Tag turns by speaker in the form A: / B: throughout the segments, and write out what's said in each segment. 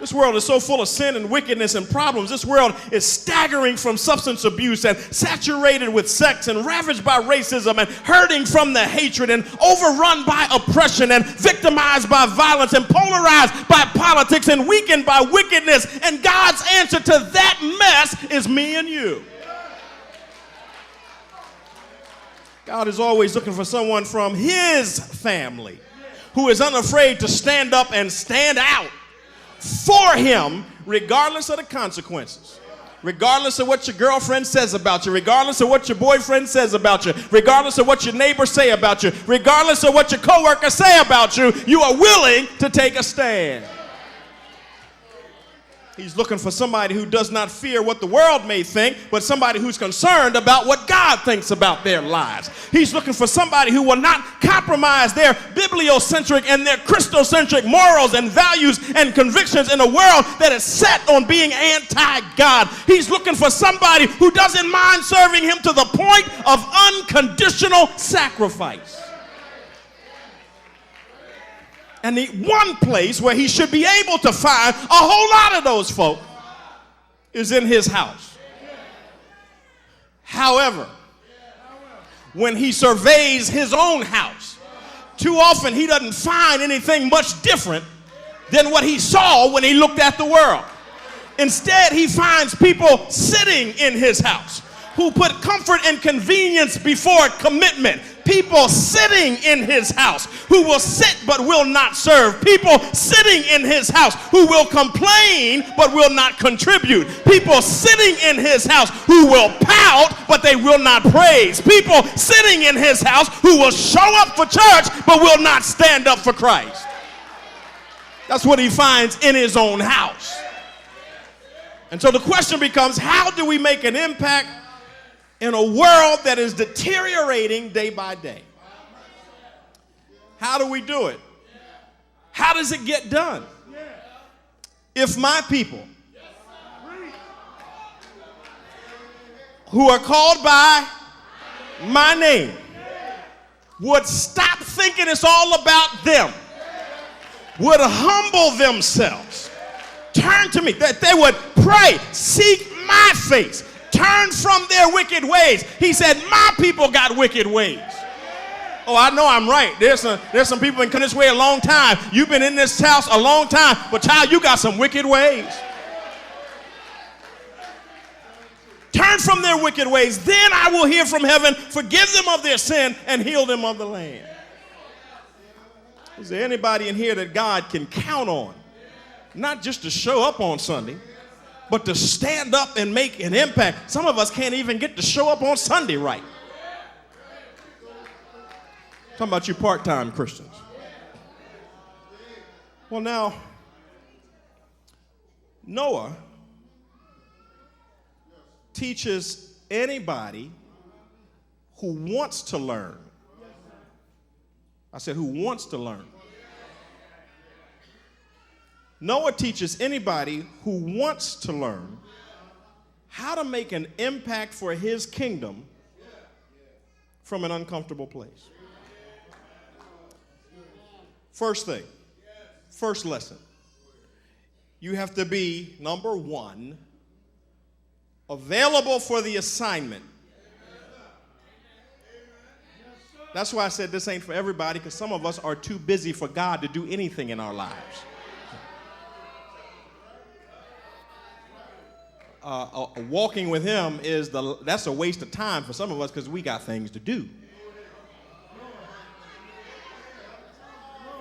A: This world is so full of sin and wickedness and problems. This world is staggering from substance abuse and saturated with sex and ravaged by racism and hurting from the hatred and overrun by oppression and victimized by violence and polarized by politics and weakened by wickedness. And God's answer to that mess is me and you. God is always looking for someone from his family who is unafraid to stand up and stand out for him, regardless of the consequences, regardless of what your girlfriend says about you, regardless of what your boyfriend says about you, regardless of what your neighbors say about you, regardless of what your coworkers say about you, you are willing to take a stand. He's looking for somebody who does not fear what the world may think, but somebody who's concerned about what God thinks about their lives. He's looking for somebody who will not compromise their bibliocentric and their Christocentric morals and values and convictions in a world that is set on being anti-God. He's looking for somebody who doesn't mind serving him to the point of unconditional sacrifice. And the one place where he should be able to find a whole lot of those folk is in his house. However, when he surveys his own house, too often he doesn't find anything much different than what he saw when he looked at the world. Instead, he finds people sitting in his house who put comfort and convenience before commitment. People sitting in his house who will sit but will not serve. People sitting in his house who will complain but will not contribute. People sitting in his house who will pout but they will not praise. People sitting in his house who will show up for church but will not stand up for Christ. That's what he finds in his own house. And so the question becomes, how do we make an impact in a world that is deteriorating day by day? How do we do it? How does it get done? If my people who are called by my name would stop thinking it's all about them, would humble themselves, turn to me, that they would pray, seek my face, turn from their wicked ways. He said, my people got wicked ways. Oh, I know I'm right. There's some people in this way a long time. You've been in this house a long time, but child, you got some wicked ways. Turn from their wicked ways. Then I will hear from heaven, forgive them of their sin, and heal them of the land. Is there anybody in here that God can count on? Not just to show up on Sunday, but to stand up and make an impact. Some of us can't even get to show up on Sunday right. Talking about you part-time Christians. Well, now, Noah teaches anybody who wants to learn. I said who wants to learn. Noah teaches anybody who wants to learn how to make an impact for his kingdom from an uncomfortable place. First thing, first lesson, you have to be, number one, available for the assignment. That's why I said this ain't for everybody, because some of us are too busy for God to do anything in our lives. Walking with him that's a waste of time for some of us because we got things to do.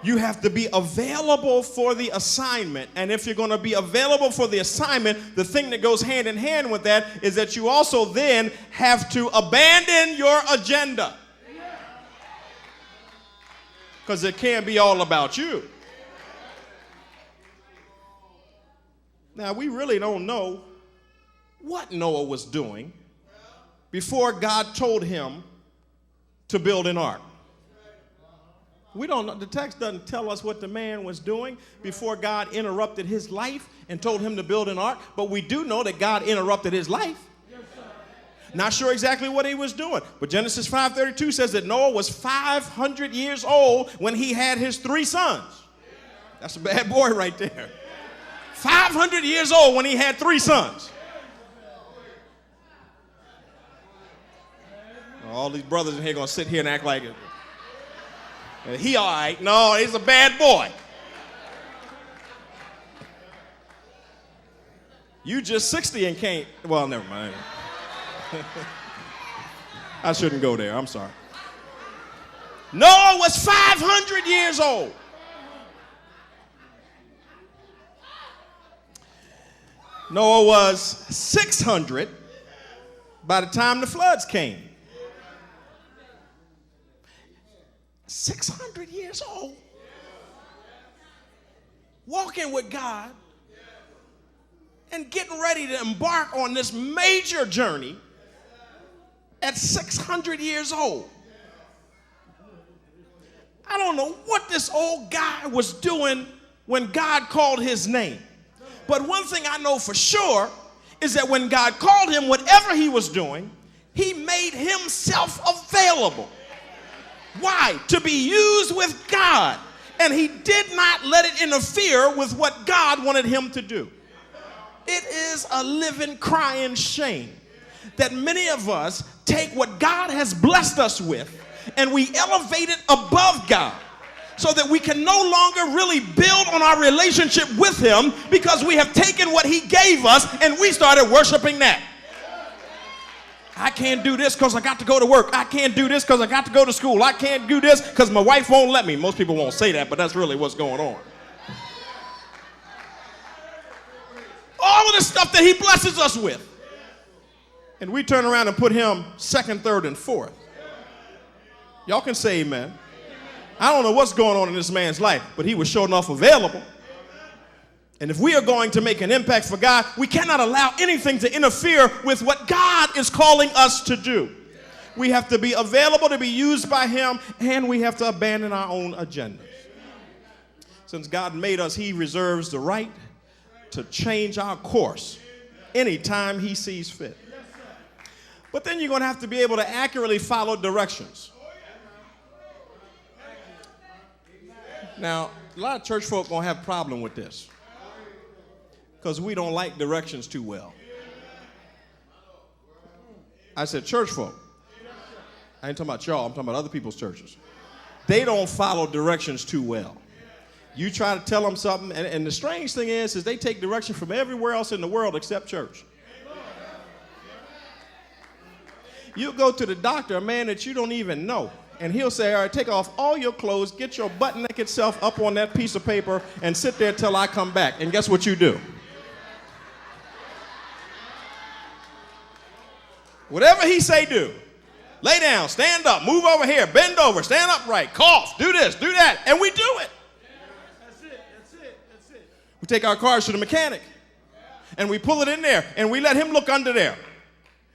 A: You have to be available for the assignment. And if you're going to be available for the assignment, the thing that goes hand in hand with that is that you also then have to abandon your agenda. Because it can't be all about you. Now, we really don't know what Noah was doing before God told him to build an ark. We don't know. The text doesn't tell us what the man was doing before God interrupted his life and told him to build an ark, but we do know that God interrupted his life. Not sure exactly what he was doing, but Genesis 5:32 says that Noah was 500 years old when he had his 3 sons. That's a bad boy right there. 500 years old when he had 3 sons. All these brothers in here going to sit here and act like he all right. No, he's a bad boy. You just 60 and can't, well, never mind. I shouldn't go there, I'm sorry. Noah was 500 years old. Noah was 600 by the time the floods came. 600 years old. Walking with God and getting ready to embark on this major journey at 600 years old. I don't know what this old guy was doing when God called his name. But one thing I know for sure is that when God called him, whatever he was doing, he made himself available. Why? To be used with God. And he did not let it interfere with what God wanted him to do. It is a living, crying shame that many of us take what God has blessed us with and we elevate it above God so that we can no longer really build on our relationship with him because we have taken what he gave us and we started worshiping that. I can't do this because I got to go to work. I can't do this because I got to go to school. I can't do this because my wife won't let me. Most people won't say that, but that's really what's going on. All of the stuff that he blesses us with. And we turn around and put him second, third, and fourth. Y'all can say amen. I don't know what's going on in this man's life, but he was sure enough available. And if we are going to make an impact for God, we cannot allow anything to interfere with what God is calling us to do. We have to be available to be used by him, and we have to abandon our own agendas. Since God made us, he reserves the right to change our course anytime he sees fit. But then you're going to have to be able to accurately follow directions. Now, a lot of church folk going to have a problem with this because we don't like directions too well. I said church folk. I ain't talking about y'all. I'm talking about other people's churches. They don't follow directions too well. You try to tell them something, and the strange thing is they take direction from everywhere else in the world except church. You go to the doctor, a man that you don't even know, and he'll say, all right, take off all your clothes, get your butt naked self up on that piece of paper, and sit there till I come back. And guess what you do? Whatever he say, do. Lay down, stand up, move over here, bend over, stand upright, cough, do this, do that, and we do it. We take our cars to the mechanic, and we pull it in there, and we let him look under there.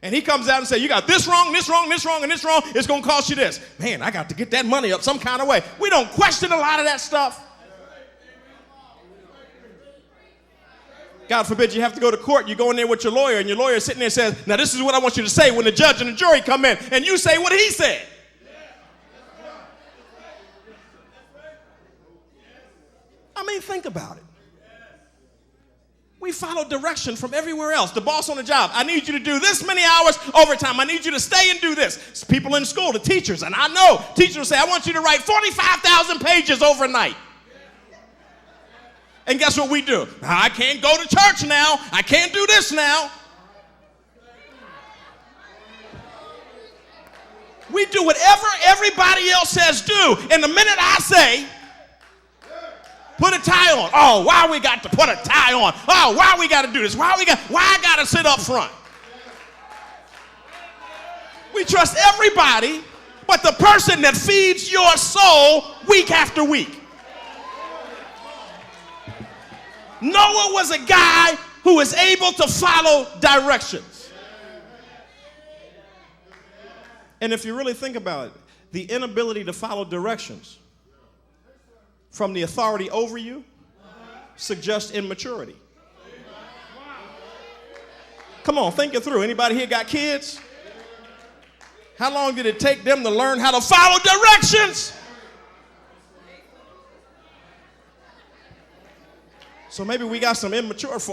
A: And he comes out and says, you got this wrong, this wrong, this wrong, and this wrong. It's going to cost you this. Man, I got to get that money up some kind of way. We don't question a lot of that stuff. God forbid you have to go to court. You go in there with your lawyer, and your lawyer is sitting there and says, now this is what I want you to say when the judge and the jury come in. And you say what he said. I mean, think about it. We follow direction from everywhere else. The boss on the job, I need you to do this many hours overtime. I need you to stay and do this. It's people in school, the teachers, and I know teachers will say, I want you to write 45,000 pages overnight. And guess what we do? I can't go to church now. I can't do this now. We do whatever everybody else says do. And the minute I say, put a tie on. Oh, why we got to put a tie on? Oh, why we got to do this? Why I got to sit up front? We trust everybody but the person that feeds your soul week after week. Noah was a guy who was able to follow directions. And if you really think about it, the inability to follow directions from the authority over you suggests immaturity. Come on, think it through. Anybody here got kids? How long did it take them to learn how to follow directions? So maybe we got some immature folks.